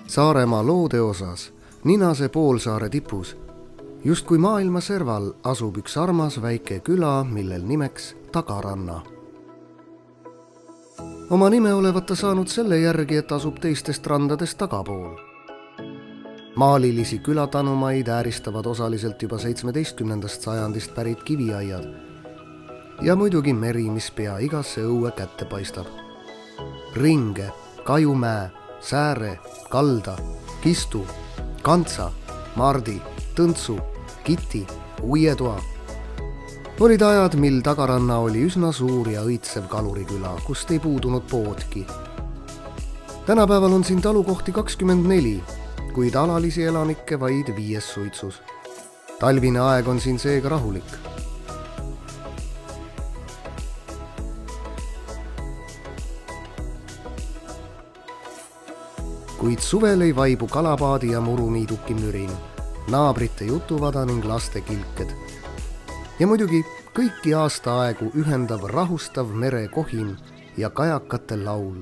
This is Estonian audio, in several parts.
Saaremaa loodeosas, Ninase poolsaare tipus, justkui maailma serval asub üks armas väike küla, millel nimeks Tagaranna. Oma nime olevat ta saanud selle järgi, et asub teistest randadest tagapool. Maalilisi külatanumaid ääristavad osaliselt juba 17. sajandist pärit kiviaiad ja muidugi meri, mis pea igasse õue kätte paistab. Ringe, Kajumäe, Sääre, Kalda, Kistu, Kantsa, Mardi, Tõntsu, Kiti, Uietoa. Olid ajad, mil Tagaranna oli üsna suur ja õitsev kaluriküla, kust ei puudunud poodki. Tänapäeval on siin talukohti 24, kuid alalisi elanikke vaid 5 suitsus. Talvine aeg on siin seega rahulik. Kuid suvel ei vaibu kalapaadi ja muruniiduki mürin, naabrite jutuvada ning laste kilked. Ja muidugi kõiki aastaaegu ühendav rahustav mere kohin ja kajakate laul.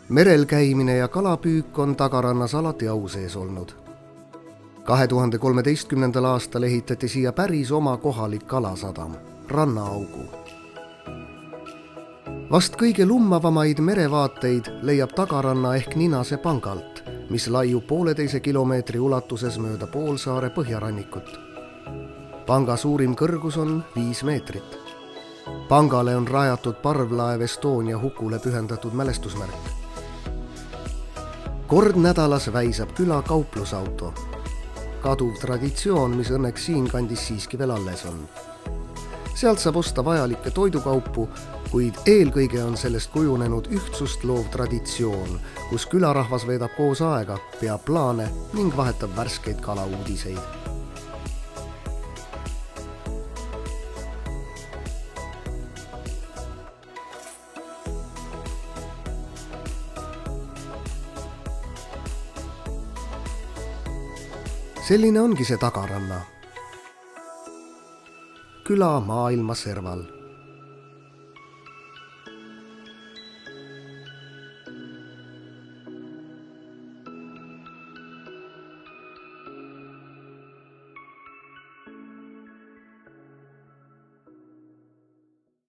Merel käimine ja kalapüük on Tagarannas alati au sees olnud. 2013. aastal ehitati siia päris oma kohalik kalasadam, Rannaaugu. Vast kõige lummavamaid merevaateid leiab Tagaranna ehk Ninase pangalt, mis laiub 1,5 kilomeetri ulatuses mööda poolsaare põhjarannikut. Panga suurim kõrgus on 5 meetrit. Pangale on rajatud parvlaev Estonia hukule pühendatud mälestusmärk. Kord nädalas väisab küla kauplusauto. Kaduv traditsioon, mis õnneks siinkandis siiski veel alles on. Sealt saab osta vajalikke toidukaupu, kuid eelkõige on sellest kujunenud ühtsust loov traditsioon, kus külarahvas veedab koos aega, peab plaane ning vahetab värskeid kalauudiseid. Selline ongi see Tagaranna. Küla maailma serval.